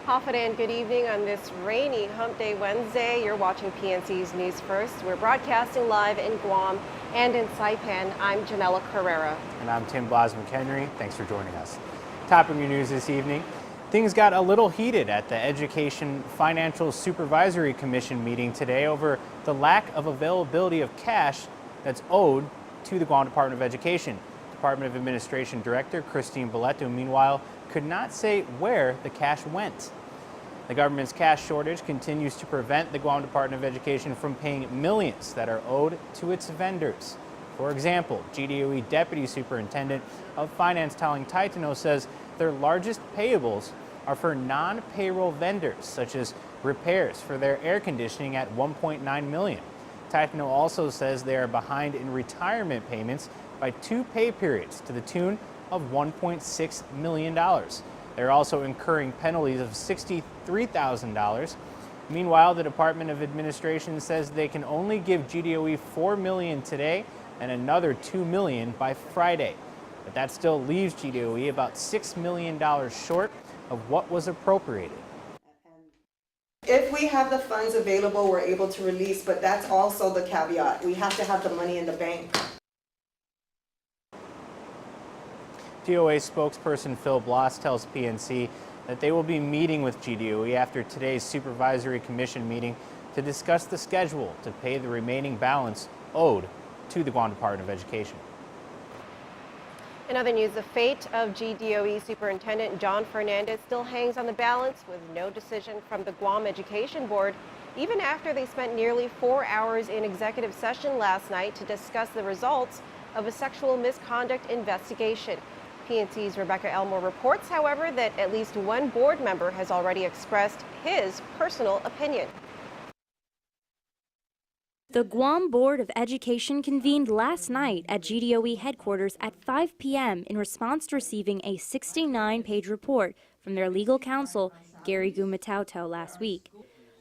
Hoffa and good evening on this rainy Hump Day Wednesday. You're watching PNC's News First. We're broadcasting live in Guam and in Saipan. I'm Janella Carrera. And I'm Tim Blas-McHenry. Thanks for joining us. Topping your news this evening, things got a little heated at the Education Financial Supervisory Commission meeting today over the lack of availability of cash that's owed to the Guam Department of Education. Department of Administration Director Christine Boleto, meanwhile, could not say where the cash went. The government's cash shortage continues to prevent the Guam Department of Education from paying millions that are owed to its vendors. For example, GDOE Deputy Superintendent of Finance Taling Taitano says their largest payables are for non-payroll vendors, such as repairs for their air conditioning at $1.9 million. Taitano also says they are behind in retirement payments by 2 pay periods to the tune of $1.6 million. They're also incurring penalties of $63,000. Meanwhile, the Department of Administration says they can only give GDOE $4 million today and another $2 million by Friday. But that still leaves GDOE about $6 million short of what was appropriated. If we have the funds available, we're able to release, but that's also the caveat. We have to have the money in the bank. DOA spokesperson Phil Bloss tells PNC that they will be meeting with GDOE after today's Supervisory Commission meeting to discuss the schedule to pay the remaining balance owed to the Guam Department of Education. In other news, the fate of GDOE Superintendent John Fernandez still hangs on the balance with no decision from the Guam Education Board, even after they spent nearly 4 hours in executive session last night to discuss the results of a sexual misconduct investigation. PNC's Rebecca Elmore reports, however, that at least one board member has already expressed his personal opinion. The Guam Board of Education convened last night at GDOE headquarters at 5 p.m. in response to receiving a 69-page report from their legal counsel, Gary Gumatauto, last week.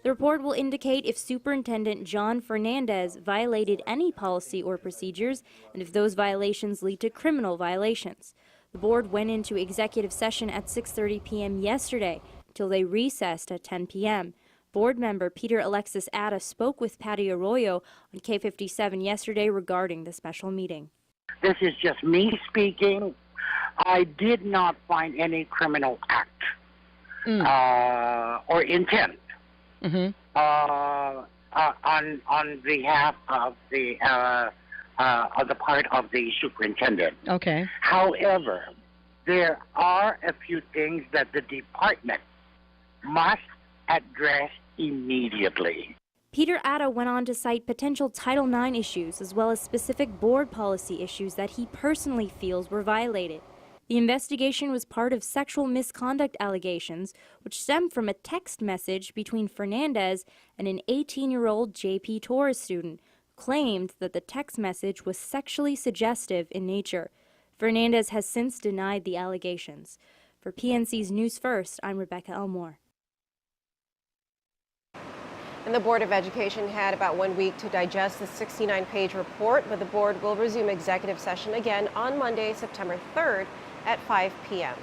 The report will indicate if Superintendent John Fernandez violated any policy or procedures and if those violations lead to criminal violations. The board went into executive session at 6:30 p.m. yesterday until they recessed at 10 p.m. Board member Peter Alexis Atta spoke with Patty Arroyo on K57 yesterday regarding the special meeting. This is just me speaking. I did not find any criminal act or intent on behalf of the part of the superintendent. Okay. However, there are a few things that the department must address immediately. Peter Atta went on to cite potential Title IX issues as well as specific board policy issues that he personally feels were violated. The investigation was part of sexual misconduct allegations, which stemmed from a text message between Fernandez and an 18-year-old JP Torres student, claimed that the text message was sexually suggestive in nature. Fernandez has since denied the allegations. For PNC's News First, I'm Rebecca Elmore. And the Board of Education had about 1 week to digest the 69-page report, but the board will resume executive session again on Monday, September 3rd at 5 p.m.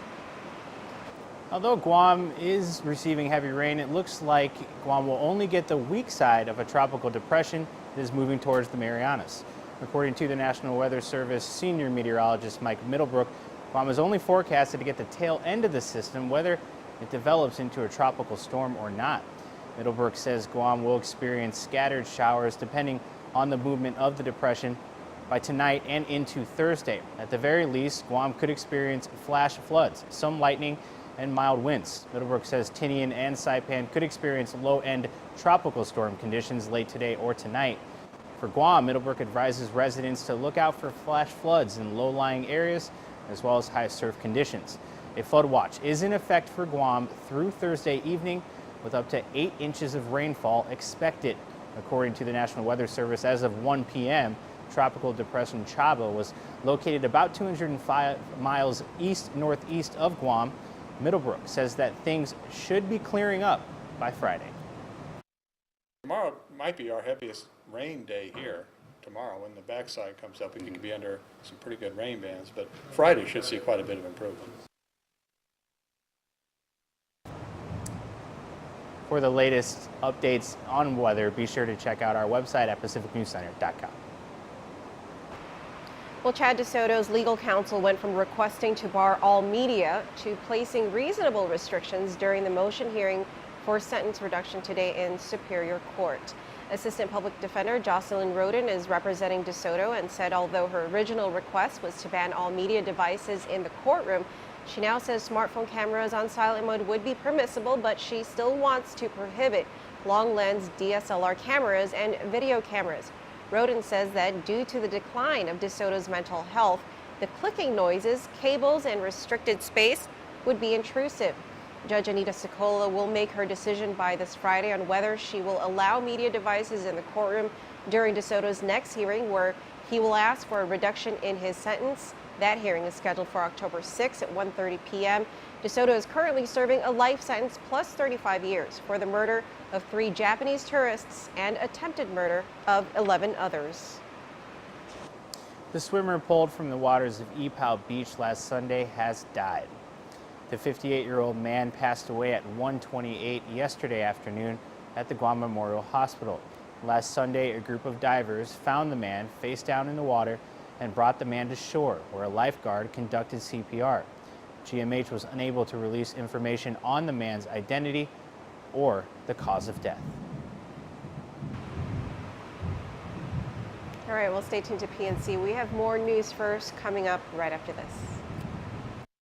Although Guam is receiving heavy rain, it looks like Guam will only get the weak side of a tropical depression that is moving towards the Marianas. According to the National Weather Service senior meteorologist Mike Middlebrook, Guam is only forecasted to get the tail end of the system, whether it develops into a tropical storm or not. Middlebrook says Guam will experience scattered showers depending on the movement of the depression by tonight and into Thursday. At the very least, Guam could experience flash floods, some lightning, and mild winds. Middlebrook says Tinian and Saipan could experience low-end tropical storm conditions late today or tonight. For Guam, Middlebrook advises residents to look out for flash floods in low-lying areas as well as high surf conditions. A flood watch is in effect for Guam through Thursday evening, with up to 8 inches of rainfall expected. According to the National Weather Service, as of 1 p.m., Tropical Depression Chaba was located about 205 miles east-northeast of Guam. Middlebrook says that things should be clearing up by Friday. Tomorrow might be our heaviest rain day here. Tomorrow, when the backside comes up, we could be under some pretty good rain bands, but Friday should see quite a bit of improvement. For the latest updates on weather, be sure to check out our website at pacificnewscenter.com. Well, Chad DeSoto's legal counsel went from requesting to bar all media to placing reasonable restrictions during the motion hearing for sentence reduction today in Superior Court. Assistant Public Defender Jocelyn Roden is representing DeSoto and said although her original request was to ban all media devices in the courtroom, she now says smartphone cameras on silent mode would be permissible, but she still wants to prohibit long lens DSLR cameras and video cameras. Roden says that due to the decline of DeSoto's mental health, the clicking noises, cables, and restricted space would be intrusive. Judge Anita Sokola will make her decision by this Friday on whether she will allow media devices in the courtroom during DeSoto's next hearing, where he will ask for a reduction in his sentence. That hearing is scheduled for October 6 at 1:30 p.m. DeSoto is currently serving a life sentence plus 35 years for the murder of 3 Japanese tourists and attempted murder of 11 others. The swimmer pulled from the waters of Epau Beach last Sunday has died. The 58-year-old man passed away at 1:28 yesterday afternoon at the GUAM Memorial Hospital. Last Sunday, a group of divers found the man face down in the water and brought the man to shore, where a lifeguard conducted CPR. GMH was unable to release information on the man's identity or the cause of death. All right, well, stay tuned to PNC. We have more news first coming up right after this.